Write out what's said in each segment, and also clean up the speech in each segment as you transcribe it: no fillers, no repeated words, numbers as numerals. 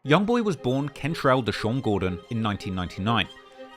YoungBoy was born Kentrell Deshaun Gordon in 1999,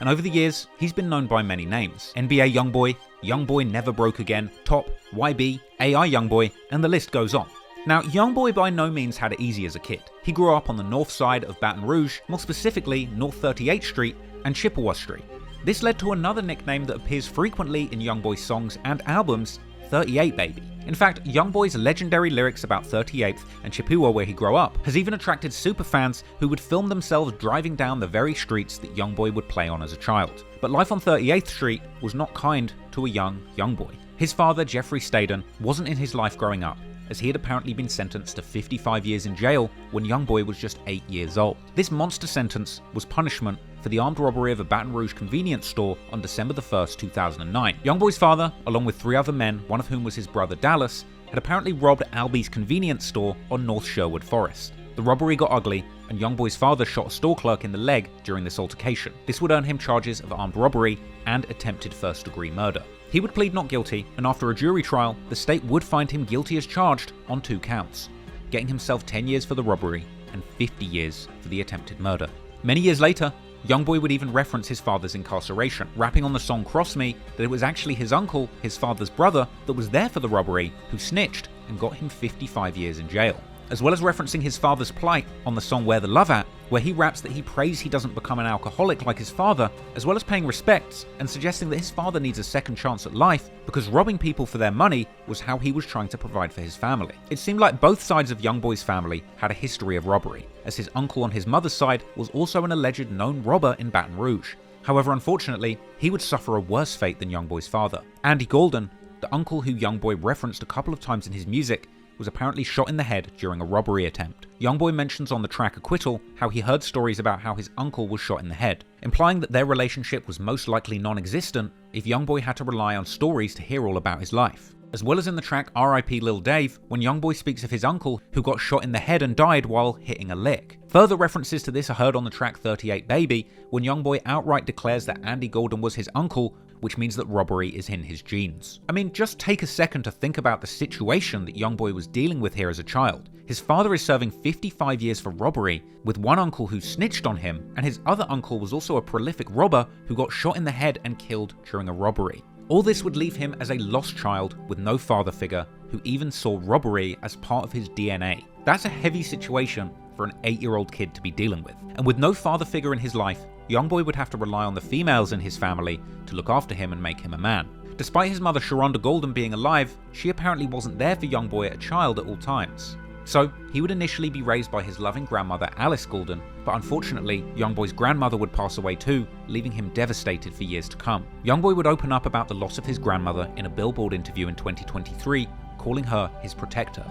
and over the years, he's been known by many names. NBA YoungBoy, YoungBoy Never Broke Again, Top, YB, AI YoungBoy, and the list goes on. Now, YoungBoy by no means had it easy as a kid. He grew up on the north side of Baton Rouge, more specifically North 38th Street and Chippewa Street. This led to another nickname that appears frequently in YoungBoy's songs and albums, 38 Baby. In fact, YoungBoy's legendary lyrics about 38th and Chippewa where he grew up has even attracted superfans who would film themselves driving down the very streets that YoungBoy would play on as a child. But life on 38th Street was not kind to a young YoungBoy. His father, Jeffrey Staden, wasn't in his life growing up, as he had apparently been sentenced to 55 years in jail when YoungBoy was just 8 years old. This monster sentence was punishment for the armed robbery of a Baton Rouge convenience store on December 1st, 2009. YoungBoy's father, along with 3 other men, one of whom was his brother Dallas, had apparently robbed Albi's convenience store on North Sherwood Forest. The robbery got ugly, and YoungBoy's father shot a store clerk in the leg during this altercation. This would earn him charges of armed robbery and attempted first-degree murder. He would plead not guilty, and after a jury trial, the state would find him guilty as charged on 2 counts, getting himself 10 years for the robbery and 50 years for the attempted murder. Many years later, YoungBoy would even reference his father's incarceration, rapping on the song Cross Me that it was actually his uncle, his father's brother, that was there for the robbery, who snitched and got him 55 years in jail. As well as referencing his father's plight on the song Where the Love At, where he raps that he prays he doesn't become an alcoholic like his father, as well as paying respects and suggesting that his father needs a second chance at life because robbing people for their money was how he was trying to provide for his family. It seemed like both sides of YoungBoy's family had a history of robbery, as his uncle on his mother's side was also an alleged known robber in Baton Rouge. However, unfortunately, he would suffer a worse fate than YoungBoy's father. Andy Golden, the uncle who YoungBoy referenced a couple of times in his music, was apparently shot in the head during a robbery attempt. YoungBoy mentions on the track Acquittal how he heard stories about how his uncle was shot in the head, implying that their relationship was most likely non-existent if YoungBoy had to rely on stories to hear all about his life. As well as in the track R.I.P. Lil Dave, when YoungBoy speaks of his uncle who got shot in the head and died while hitting a lick. Further references to this are heard on the track 38 Baby, when YoungBoy outright declares that Andy Golden was his uncle, which means that robbery is in his genes. I mean, just take a second to think about the situation that YoungBoy was dealing with here as a child. His father is serving 55 years for robbery, with one uncle who snitched on him, and his other uncle was also a prolific robber who got shot in the head and killed during a robbery. All this would leave him as a lost child with no father figure who even saw robbery as part of his DNA. That's a heavy situation for an 8-year-old kid to be dealing with. And with no father figure in his life, YoungBoy would have to rely on the females in his family to look after him and make him a man. Despite his mother Sharonda Golden being alive, she apparently wasn't there for YoungBoy as a child at all times. So, he would initially be raised by his loving grandmother Alice Golden, but unfortunately, YoungBoy's grandmother would pass away too, leaving him devastated for years to come. YoungBoy would open up about the loss of his grandmother in a Billboard interview in 2023, calling her his protector.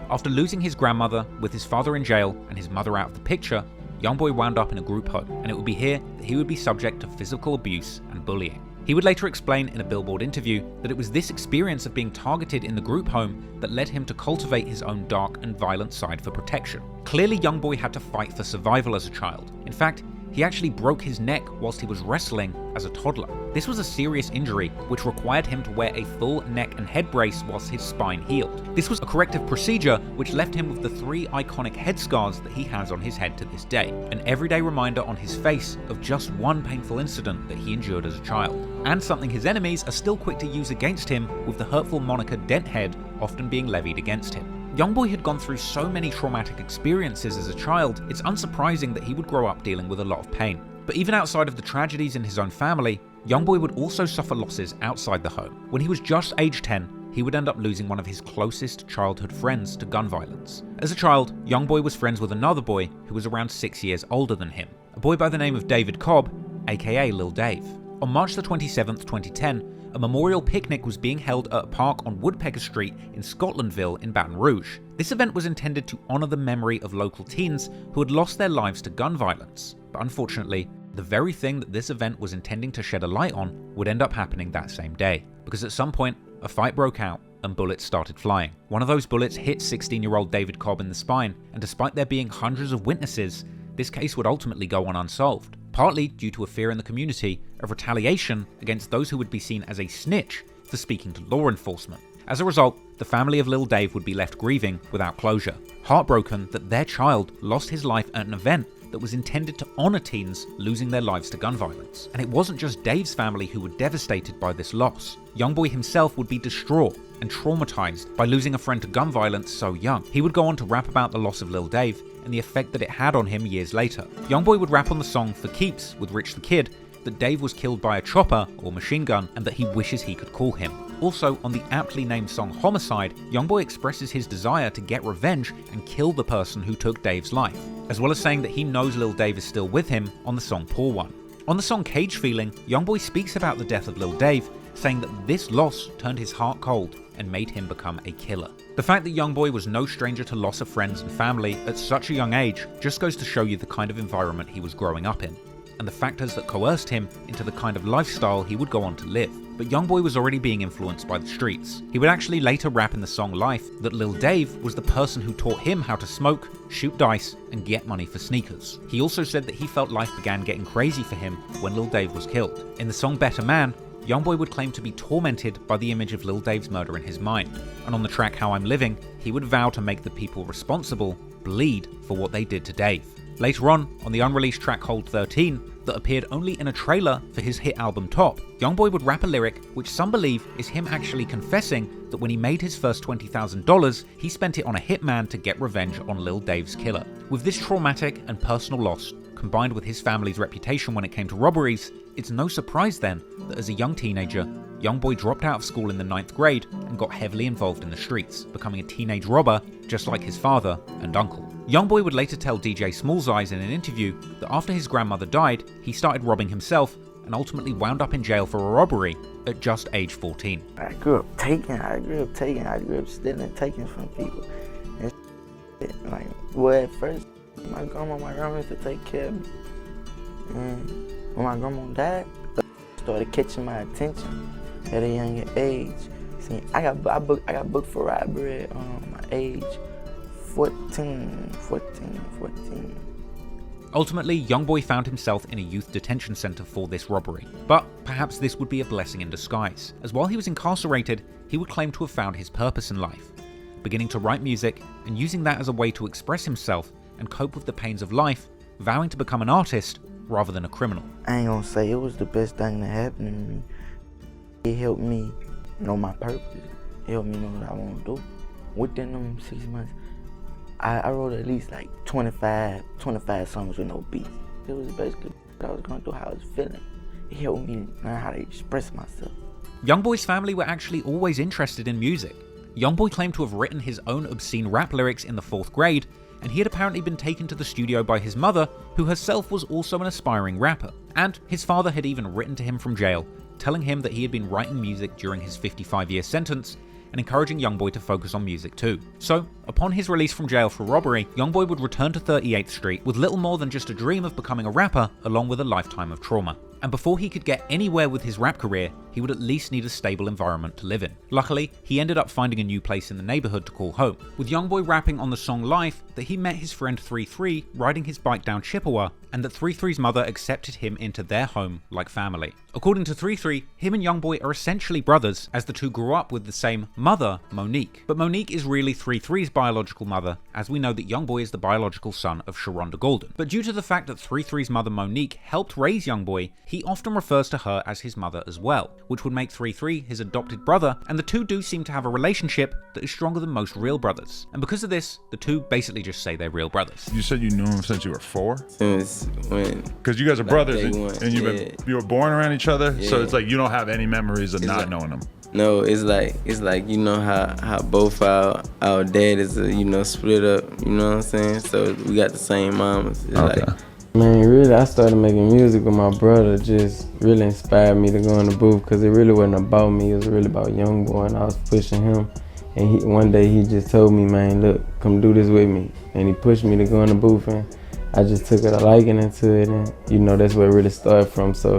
After losing his grandmother, with his father in jail and his mother out of the picture, YoungBoy wound up in a group home, and it would be here that he would be subject to physical abuse and bullying. He would later explain in a Billboard interview that it was this experience of being targeted in the group home that led him to cultivate his own dark and violent side for protection. Clearly, YoungBoy had to fight for survival as a child. In fact, he actually broke his neck whilst he was wrestling as a toddler. This was a serious injury which required him to wear a full neck and head brace whilst his spine healed. This was a corrective procedure which left him with the 3 iconic head scars that he has on his head to this day, an everyday reminder on his face of just one painful incident that he endured as a child, and something his enemies are still quick to use against him, with the hurtful moniker Denthead often being levied against him. YoungBoy had gone through so many traumatic experiences as a child, it's unsurprising that he would grow up dealing with a lot of pain. But even outside of the tragedies in his own family, YoungBoy would also suffer losses outside the home. When he was just age 10, he would end up losing one of his closest childhood friends to gun violence. As a child, YoungBoy was friends with another boy who was around 6 years older than him, a boy by the name of David Cobb, aka Lil Dave. On March the 27th, 2010, a memorial picnic was being held at a park on Woodpecker Street in Scotlandville in Baton Rouge. This event was intended to honour the memory of local teens who had lost their lives to gun violence. But unfortunately, the very thing that this event was intending to shed a light on would end up happening that same day. Because at some point, a fight broke out and bullets started flying. One of those bullets hit 16-year-old David Cobb in the spine, and despite there being hundreds of witnesses, this case would ultimately go on unsolved, partly due to a fear in the community of retaliation against those who would be seen as a snitch for speaking to law enforcement. As a result, the family of Lil Dave would be left grieving without closure, heartbroken that their child lost his life at an event that was intended to honour teens losing their lives to gun violence. And it wasn't just Dave's family who were devastated by this loss. YoungBoy himself would be distraught and traumatised by losing a friend to gun violence so young. He would go on to rap about the loss of Lil Dave and the effect that it had on him years later. YoungBoy would rap on the song For Keeps with Rich the Kid that Dave was killed by a chopper or machine gun and that he wishes he could call him. Also, on the aptly named song Homicide, YoungBoy expresses his desire to get revenge and kill the person who took Dave's life, as well as saying that he knows Lil Dave is still with him on the song Poor One. On the song Cage Feeling, YoungBoy speaks about the death of Lil Dave, saying that this loss turned his heart cold and made him become a killer. The fact that YoungBoy was no stranger to loss of friends and family at such a young age just goes to show you the kind of environment he was growing up in, and the factors that coerced him into the kind of lifestyle he would go on to live. But YoungBoy was already being influenced by the streets. He would actually later rap in the song Life that Lil Dave was the person who taught him how to smoke, shoot dice, and get money for sneakers. He also said that he felt life began getting crazy for him when Lil Dave was killed. In the song Better Man, YoungBoy would claim to be tormented by the image of Lil Dave's murder in his mind. And on the track How I'm Living, he would vow to make the people responsible bleed for what they did to Dave. Later on the unreleased track Hold 13, that appeared only in a trailer for his hit album Top, YoungBoy would rap a lyric which some believe is him actually confessing that when he made his first $20,000, he spent it on a hitman to get revenge on Lil Dave's killer. With this traumatic and personal loss, combined with his family's reputation when it came to robberies, it's no surprise then that as a young teenager, YoungBoy dropped out of school in the 9th grade and got heavily involved in the streets, becoming a teenage robber just like his father and uncle. YoungBoy would later tell DJ Smalls Eyes in an interview that after his grandmother died, he started robbing himself and ultimately wound up in jail for a robbery at just age 14. I grew up stealing, taking from people. And like, well, at first, my grandma used to take care of me. And when my grandma died, started catching my attention at a younger age. See, I got booked for robbery at my age 14. Ultimately, YoungBoy found himself in a youth detention center for this robbery. But perhaps this would be a blessing in disguise, as while he was incarcerated, he would claim to have found his purpose in life, beginning to write music and using that as a way to express himself and cope with the pains of life, vowing to become an artist rather than a criminal. I ain't gonna say it was the best thing that happened to me. It helped me know my purpose. It helped me know what I want to do. Within them 6 months, I wrote at least like 25 songs with no beats. It was basically what I was going through, how I was feeling. It helped me learn how to express myself. YoungBoy's family were actually always interested in music. YoungBoy claimed to have written his own obscene rap lyrics in the 4th grade, and he had apparently been taken to the studio by his mother, who herself was also an aspiring rapper. And his father had even written to him from jail, telling him that he had been writing music during his 55-year sentence, and encouraging YoungBoy to focus on music too. So, upon his release from jail for robbery, YoungBoy would return to 38th Street with little more than just a dream of becoming a rapper, along with a lifetime of trauma. And before he could get anywhere with his rap career, he would at least need a stable environment to live in. Luckily, he ended up finding a new place in the neighborhood to call home, with YoungBoy rapping on the song Life that he met his friend 33 riding his bike down Chippewa, and that 33's mother accepted him into their home like family. According to 33, him and YoungBoy are essentially brothers, as the two grew up with the same mother, Monique. But Monique is really 33's biological mother, as we know that YoungBoy is the biological son of Sharonda Golden. But due to the fact that 33's mother Monique helped raise YoungBoy, he often refers to her as his mother as well, which would make 33 his adopted brother, and the two do seem to have a relationship that is stronger than most real brothers. And because of this, the two basically just say they're real brothers. You said you knew him since you were 4? Since when? Because you guys are Like brothers, day one, and you were born around each other, so Yeah. it's like you don't have any memories of not like- knowing them. No, it's like you know how both our dad is split up, you know what I'm saying? So we got the same mamas. It's Okay. like, man, really, I started making music with my brother. Just really inspired me to go in the booth because it really wasn't about me. It was really about YoungBoy, and I was pushing him. And one day he just told me, man, look, come do this with me. And he pushed me to go in the booth, and I just took a liking into it, and that's where it really started from. So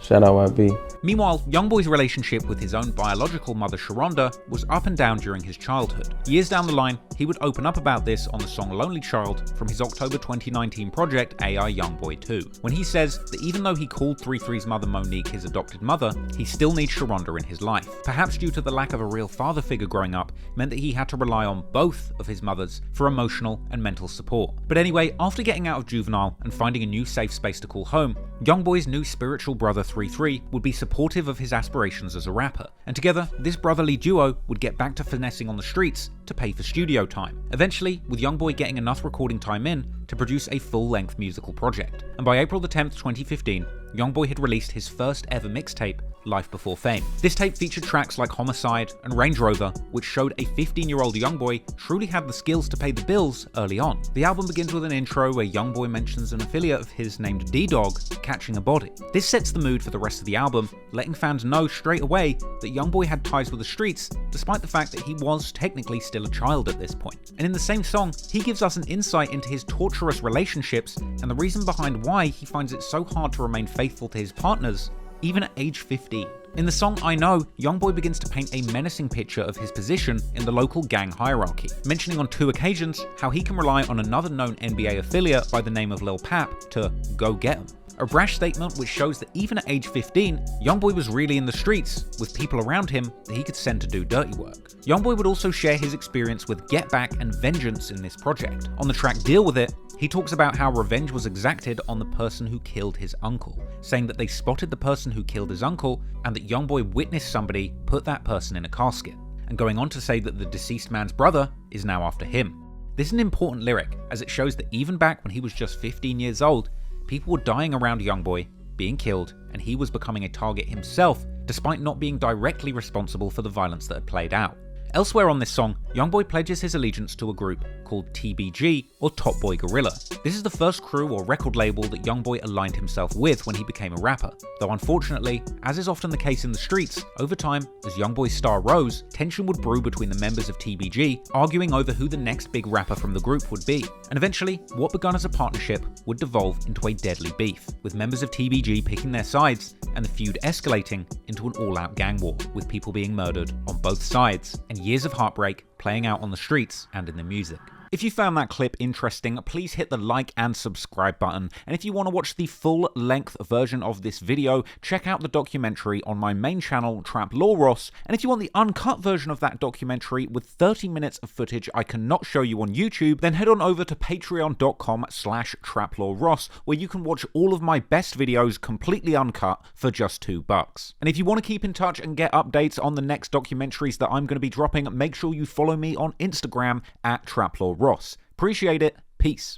shout out YB. Meanwhile, YoungBoy's relationship with his own biological mother Sharonda was up and down during his childhood. Years down the line, he would open up about this on the song Lonely Child from his October 2019 project AI YoungBoy 2, when he says that even though he called 33's mother Monique his adopted mother, he still needs Sharonda in his life. Perhaps due to the lack of a real father figure growing up meant that he had to rely on both of his mothers for emotional and mental support. But anyway, after getting out of juvenile and finding a new safe space to call home, YoungBoy's new spiritual brother 33 would be supportive of his aspirations as a rapper, and together this brotherly duo would get back to finessing on the streets to pay for studio time, eventually with YoungBoy getting enough recording time in to produce a full-length musical project. And by April the 10th, 2015, YoungBoy had released his first ever mixtape, Life Before Fame. This tape featured tracks like Homicide and Range Rover, which showed a 15-year-old YoungBoy truly had the skills to pay the bills early on. The album begins with an intro where YoungBoy mentions an affiliate of his named D-Dog catching a body. This sets the mood for the rest of the album, letting fans know straight away that YoungBoy had ties with the streets, despite the fact that he was technically still a child at this point. And in the same song, he gives us an insight into his torturous relationships and the reason behind why he finds it so hard to remain faithful to his partners, even at age 15. In the song I Know, YoungBoy begins to paint a menacing picture of his position in the local gang hierarchy, mentioning on 2 occasions how he can rely on another known NBA affiliate by the name of Lil Pap to go get him. A brash statement which shows that even at age 15, YoungBoy was really in the streets, with people around him that he could send to do dirty work. YoungBoy would also share his experience with Get Back and vengeance in this project. On the track Deal With It, he talks about how revenge was exacted on the person who killed his uncle, saying that they spotted the person who killed his uncle and that YoungBoy witnessed somebody put that person in a casket, and going on to say that the deceased man's brother is now after him. This is an important lyric, as it shows that even back when he was just 15 years old, people were dying around YoungBoy, being killed, and he was becoming a target himself, despite not being directly responsible for the violence that had played out. Elsewhere on this song, YoungBoy pledges his allegiance to a group called TBG, or Top Boy Gorilla. This is the first crew or record label that YoungBoy aligned himself with when he became a rapper, though unfortunately, as is often the case in the streets, over time, as YoungBoy's star rose, tension would brew between the members of TBG, arguing over who the next big rapper from the group would be. And eventually, what begun as a partnership would devolve into a deadly beef, with members of TBG picking their sides, and the feud escalating into an all-out gang war, with people being murdered on both sides, and years of heartbreak playing out on the streets and in the music. If you found that clip interesting, please hit the like and subscribe button, and if you want to watch the full-length version of this video, check out the documentary on my main channel, Trap Law Ross, and if you want the uncut version of that documentary with 30 minutes of footage I cannot show you on YouTube, then head on over to patreon.com/traplawross, where you can watch all of my best videos completely uncut for just $2. And if you want to keep in touch and get updates on the next documentaries that I'm going to be dropping, make sure you follow me on Instagram at traplawross. Appreciate it. Peace.